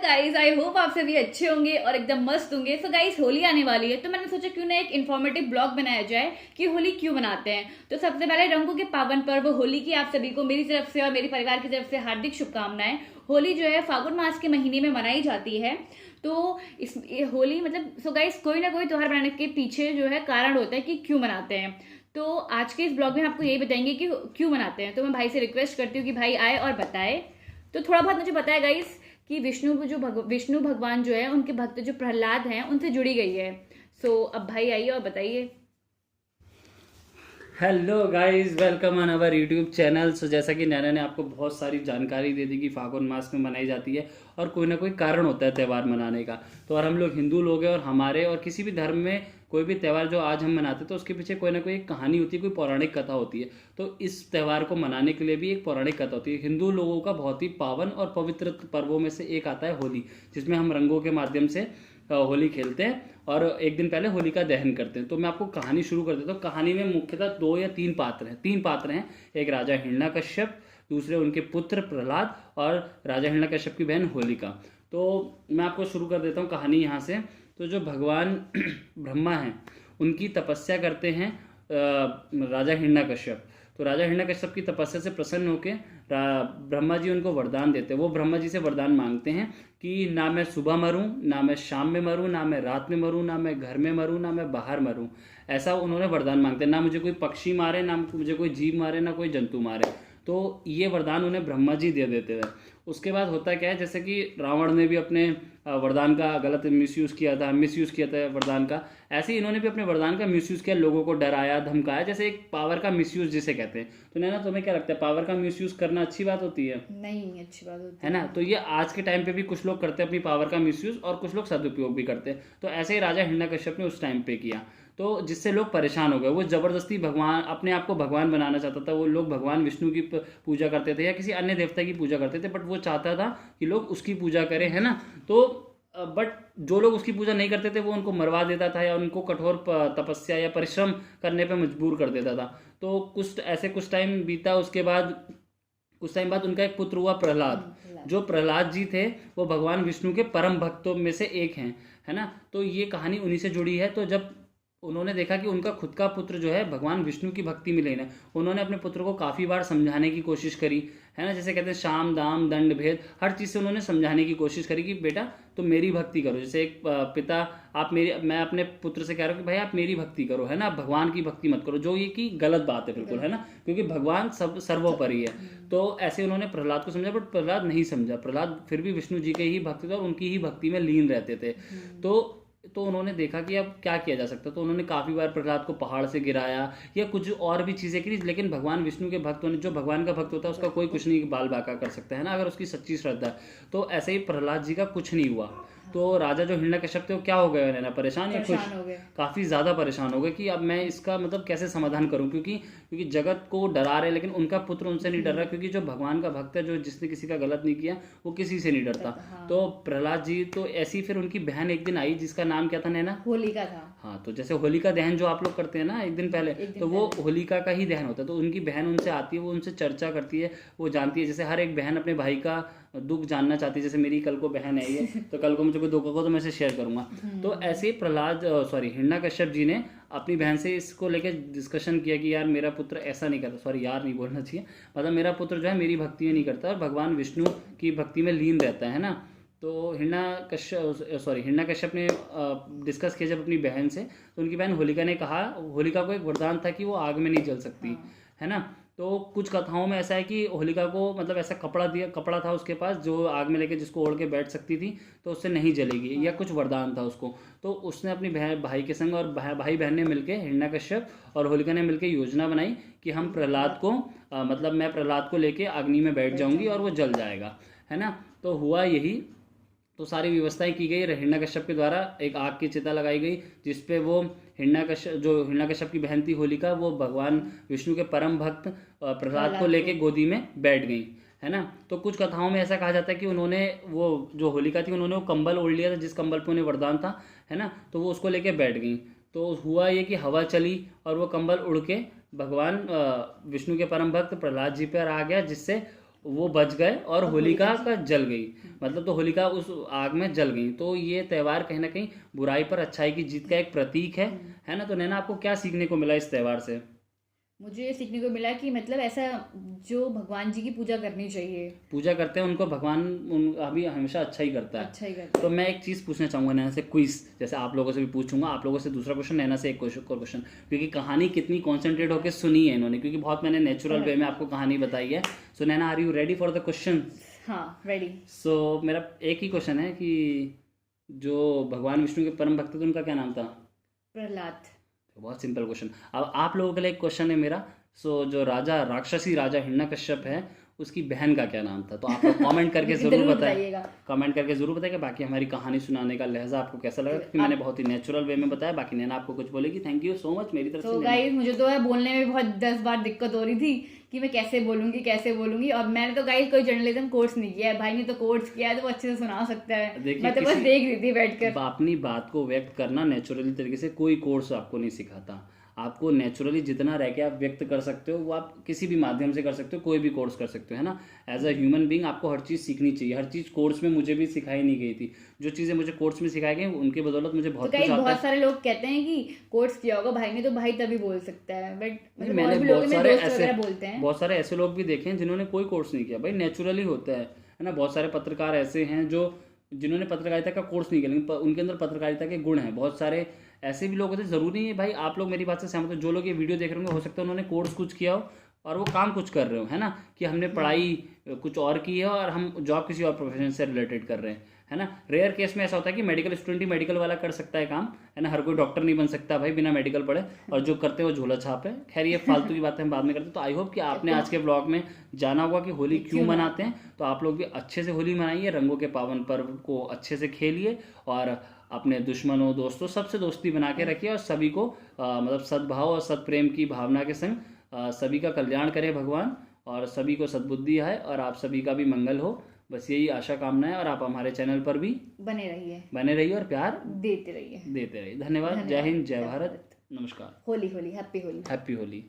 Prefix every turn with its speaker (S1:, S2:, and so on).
S1: Guys, I hope आप सभी अच्छे होंगे और एकदम मस्त होंगे। सो गाइस, होली आने वाली है तो मैंने सोचा क्यों ना एक इन्फॉर्मेटिव ब्लॉग बनाया जाए कि होली क्यों मनाते हैं। तो सबसे पहले रंगों के पावन पर्व होली की आप सभी को मेरी तरफ से और मेरे परिवार की तरफ से हार्दिक शुभकामनाएं। होली जो है फागुन मास के महीने में मनाई जाती है। तो होली मतलब सो गाइस, कोई ना कोई त्योहार बनाने के पीछे जो है कारण होता है कि क्यों मनाते हैं। तो आज के इस ब्लॉग में आपको यही बताएंगे कि क्यों मनाते हैं। तो मैं भाई से रिक्वेस्ट करती हूँ कि भाई आए और बताए। तो थोड़ा बहुत मुझे बताया गाइस कि विष्णु भगवान जो है उनके भक्त जो प्रहलाद हैं उनसे जुड़ी गई है। सो अब भाई आइए और बताइए।
S2: Hello guys, welcome on our YouTube channel. So जैसा कि नैना ने आपको बहुत सारी जानकारी दे दी कि फागुन मास में मनाई जाती है और कोई ना कोई कारण होता है त्यौहार मनाने का। तो और हम लोग हिंदू लोग हैं और हमारे और किसी भी धर्म में कोई भी त्यौहार जो आज हम मनाते हैं तो उसके पीछे कोई ना कोई एक कहानी होती है, कोई पौराणिक कथा होती है। तो इस त्यौहार को मनाने के लिए भी एक पौराणिक कथा होती है। हिंदू लोगों का बहुत ही पावन और पवित्र पर्वों में से एक आता है होली, जिसमें हम रंगों के माध्यम से होली खेलते हैं और एक दिन पहले होलिका दहन करते हैं। तो मैं आपको कहानी शुरू कर देता हूँ। कहानी में मुख्यतः 2 या 3 पात्र हैं। 3 पात्र हैं, एक राजा हिरण्यकश्यप, दूसरे उनके पुत्र प्रहलाद और राजा हिरण्यकश्यप की बहन होलिका। तो मैं आपको शुरू कर देता हूँ कहानी यहाँ से। तो जो भगवान ब्रह्मा हैं उनकी तपस्या करते हैं राजा हिरण्यकश्यप। तो राजा हिरण्यकश्यप की तपस्या से प्रसन्न होकर ब्रह्मा जी उनको वरदान देते हैं। वो ब्रह्मा जी से वरदान मांगते हैं कि ना मैं सुबह मरूं, ना मैं शाम में मरूं, ना मैं रात में मरूं, ना मैं घर में मरूं, ना मैं बाहर मरूं। ऐसा उन्होंने वरदान मांगते हैं। ना मुझे कोई पक्षी मारे, ना मुझे कोई जीव मारे, ना कोई जंतु मारे। तो ये वरदान उन्हें ब्रह्मा जी दे देते हैं। उसके बाद होता क्या है, जैसे कि रावण ने भी अपने वरदान का गलत मिसयूज़ किया था वरदान का। ऐसे ही इन्होंने भी अपने वरदान का मिसयूज़ किया, लोगों को डराया धमकाया, जैसे एक पावर का मिसयूज़ जिसे कहते हैं। तो नैना, तुम्हें क्या लगता है, पावर का मिसयूज़ करना अच्छी बात होती है?
S1: नहीं, अच्छी बात होती
S2: है ना। तो ये आज के टाइम पे भी कुछ लोग करते हैं अपनी पावर का मिसयूज़ और कुछ लोग सदुपयोग भी करते हैं। तो ऐसे ही राजा हिरण्यकश्यप ने उस टाइम पे किया, तो जिससे लोग परेशान हो गए। वो जबरदस्ती भगवान, अपने आप को भगवान बनाना चाहता था। वो लोग भगवान विष्णु की पूजा करते थे या किसी अन्य देवता की पूजा करते थे, बट वो चाहता था कि लोग उसकी पूजा करें, है ना। तो बट जो लोग उसकी पूजा नहीं करते थे वो उनको मरवा देता था या उनको कठोर तपस्या या परिश्रम करने पर मजबूर कर देता था। तो कुछ टाइम बीता। उसके बाद कुछ टाइम बाद उनका एक पुत्र हुआ प्रहलाद। जो प्रहलाद जी थे वो भगवान विष्णु के परम भक्तों में से एक हैं, है ना। तो ये कहानी उन्हीं से जुड़ी है। तो जब उन्होंने देखा कि उनका खुद का पुत्र जो है भगवान विष्णु की भक्ति में लीन है, उन्होंने अपने पुत्र को काफ़ी बार समझाने की कोशिश करी, है ना। जैसे कहते हैं शाम दाम दंड भेद, हर चीज़ से उन्होंने समझाने की कोशिश करी कि बेटा तुम मेरी भक्ति करो। जैसे एक पिता, मैं अपने पुत्र से कह रहा हूँ कि भाई आप मेरी भक्ति करो, है ना, भगवान की भक्ति मत करो, जो ये की गलत बात है बिल्कुल, है ना, क्योंकि भगवान सब सर्वोपरि है। तो ऐसे उन्होंने प्रहलाद को समझा, बट प्रहलाद नहीं समझा। प्रहलाद फिर भी विष्णु जी के ही भक्त थे और उनकी ही भक्ति में लीन रहते थे। तो उन्होंने देखा कि अब क्या किया जा सकता। तो उन्होंने काफ़ी बार प्रहलाद को पहाड़ से गिराया या कुछ और भी चीज़ें की, लेकिन भगवान विष्णु के भक्त होने, जो भगवान का भक्त होता है उसका कोई कुछ नहीं बाल बाका कर सकता है ना, अगर उसकी सच्ची श्रद्धा है। तो ऐसे ही प्रहलाद जी का कुछ नहीं हुआ। तो राजा जो हिरण्यकश्यप थे वो क्या हो गए, ना परेशान या खुश? काफ़ी ज़्यादा परेशान हो गए कि अब मैं इसका मतलब कैसे समाधान करूं, क्योंकि जगत को डरा रहे लेकिन उनका पुत्र उनसे नहीं डर रहा, क्योंकि जो भगवान का भक्त है, जो जिसने किसी का गलत नहीं किया, वो किसी से नहीं डरता। तो प्रहलाद जी, तो ऐसी फिर उनकी बहन एक दिन आई जिसका नाम क्या था नैना?
S1: होलिका था।
S2: हाँ, तो जैसे होलिका दहन जो आप लोग करते हैं ना एक दिन पहले, तो वो होलिका का ही दहन होता है। तो उनकी बहन उनसे आती है, वो उनसे चर्चा करती है, वो जानती है, जैसे हर एक बहन अपने भाई का दुख जानना चाहती है। जैसे मेरी कल को बहन है ये, तो कल को मुझे कोई दुख होगा तो मैं इसे शेयर करूंगा। तो ऐसे ही हिरण्यकश्यप जी ने अपनी बहन से इसको लेकर डिस्कशन किया कि यार मेरा पुत्र ऐसा नहीं करता, यार नहीं बोलना चाहिए, मतलब मेरा पुत्र जो है मेरी भक्ति में नहीं करता और भगवान विष्णु की भक्ति में लीन रहता है ना। तो हिरण्यकश्यप ने डिस्कस किया जब अपनी बहन से, तो उनकी बहन होलिका ने कहा, होलिका को एक वरदान था कि वो आग में नहीं जल सकती, है ना। तो कुछ कथाओं में ऐसा है कि होलिका को मतलब ऐसा कपड़ा था उसके पास जो आग में लेके जिसको ओढ़ के बैठ सकती थी, तो उससे नहीं जलेगी, या कुछ वरदान था उसको। तो उसने अपनी भाई के संग और भाई बहन ने मिलके, हिरण्यकश्यप और होलिका ने मिलके योजना बनाई कि हम प्रहलाद को मैं प्रहलाद को लेके अग्नि में बैठ जाऊंगी और वो जल जाएगा, है ना। तो हुआ यही। तो सारी व्यवस्थाएं की गई। हिरण्यकश्यप के द्वारा एक आग की चिता लगाई गई जिसपे वो हिरण्यकश्यप की बहन थी होलिका, वो भगवान विष्णु के परम भक्त प्रहलाद को लेके गोदी में बैठ गई, है ना। तो कुछ कथाओं में ऐसा कहा जाता है कि उन्होंने, वो जो होलिका थी, उन्होंने वो कंबल ओढ़ लिया था जिस कंबल पे उन्हें वरदान था, है ना। तो वो उसको लेके बैठ गई। तो हुआ ये कि हवा चली और वो कंबल उड़ के भगवान विष्णु के परम भक्त प्रहलाद जी पर आ गया, जिससे वो बच गए और होलिका का जल गई, मतलब तो होलिका उस आग में जल गई। तो ये त्यौहार कहीं ना कहीं बुराई पर अच्छाई की जीत का एक प्रतीक है ना। तो नैना आपको क्या सीखने को मिला इस त्यौहार से?
S1: मुझे ये सीखने को मिला कि मतलब ऐसा जो भगवान जी की पूजा करनी चाहिए,
S2: पूजा करते हैं उनको भगवान अभी हमेशा अच्छा ही करता है।
S1: अच्छा ही करते
S2: तो मैं एक चीज़ पूछना चाहूँगा नैना से, क्विज जैसे आप लोगों से भी पूछूंगा, आप लोगों से दूसरा क्वेश्चन, नैना से एक क्वेश्चन, क्योंकि कहानी कितनी कॉन्सेंट्रेट होकर सुनी है इन्होंने, क्योंकि बहुत मैंने नेचुरल वे में आपको कहानी बताई है। So Naina, are you ready for the question?
S1: हाँ, रेडी।
S2: सो मेरा एक ही क्वेश्चन है कि जो भगवान विष्णु के परम भक्त थे उनका क्या नाम था?
S1: प्रहलाद।
S2: बहुत सिंपल क्वेश्चन। अब आप लोगों के लिए एक क्वेश्चन है मेरा। सो जो राक्षसी राजा हिरण्यकश्यप है, उसकी बहन का क्या नाम था? तो आप लोग कमेंट करके जरूर बताइएगा, कमेंट करके जरूर बताइएगा। बाकी हमारी कहानी सुनाने का लहजा आपको कैसा लगा, क्योंकि मैंने बहुत ही नेचुरल वे में बताया। बाकी नैना आपको कुछ बोलेगी? थैंक यू सो मच मेरी तरफ से।
S1: तो गाइस, मुझे तो है बोलने में बहुत 10 बार दिक्कत हो रही थी कि मैं कैसे बोलूंगी। और मैंने तो गाइस कोई जर्नलिज्म कोर्स नहीं किया है, भाई ने तो कोर्स किया है तो वो अच्छे से सुना सकता है। मैं तो बस देख रही थी बैठकर।
S2: अपनी बात को व्यक्त करना नेचुरली तरीके से कोई कोर्स आपको नहीं सिखाता। आपको नेचुरली जितना रह के आप व्यक्त कर सकते हो वो आप किसी भी माध्यम से कर सकते हो, कोई भी कोर्स कर सकते हो, है ना। एज अ ह्यूमन बीइंग आपको हर चीज़ सीखनी चाहिए। हर चीज़ कोर्स में मुझे भी सिखाई नहीं गई थी। जो चीज़ें मुझे कोर्स में सिखाई गई उनकी बदौलत मुझे बहुत कुछ आता है।
S1: बहुत सारे लोग कहते हैं कि कोर्स किया होगा भाई ने तो भाई तभी बोल सकता है, बट
S2: मैंने बहुत सारे ऐसे लोग भी देखे हैं जिन्होंने कोई कोर्स नहीं किया। भाई नेचुरली होता है ना। बहुत सारे पत्रकार ऐसे हैं जिन्होंने पत्रकारिता का कोर्स नहीं किया, लेकिन उनके अंदर पत्रकारिता के गुण हैं। बहुत सारे ऐसे भी लोग होते हैं। ज़रूरी नहीं है भाई आप लोग मेरी बात से सहमत हो, जो लोग ये वीडियो देख रहे होंगे हो सकता है उन्होंने कोर्स कुछ किया हो और वो काम कुछ कर रहे हो, है ना। कि हमने पढ़ाई कुछ और की है और हम जॉब किसी और प्रोफेशन से रिलेटेड कर रहे हैं, है ना। रेयर केस में ऐसा होता है कि मेडिकल स्टूडेंट ही मेडिकल वाला कर सकता है काम, है ना। हर कोई डॉक्टर नहीं बन सकता भाई बिना मेडिकल पढ़े, और जो करते हैं वो झोला छाप है। खैर ये फालतू की बातें हम बाद में करते हैं। तो आई होप कि आपने आज के ब्लॉग में जाना होगा कि होली क्यों मनाते हैं। तो आप लोग भी अच्छे से होली मनाइए, रंगों के पावन पर्व को अच्छे से खेलिए और अपने दुश्मनों दोस्तों सबसे दोस्ती बना के रखिए, और सभी को मतलब सद्भाव और सत्प्रेम की भावना के संग सभी का कल्याण करे भगवान, और सभी को सद्बुद्धि आए और आप सभी का भी मंगल हो। बस यही आशा कामना है। और आप हमारे चैनल पर भी बने रहिए और प्यार देते रहिए। धन्यवाद। जय हिंद, जय भारत, नमस्कार।
S1: होली हैप्पी होली।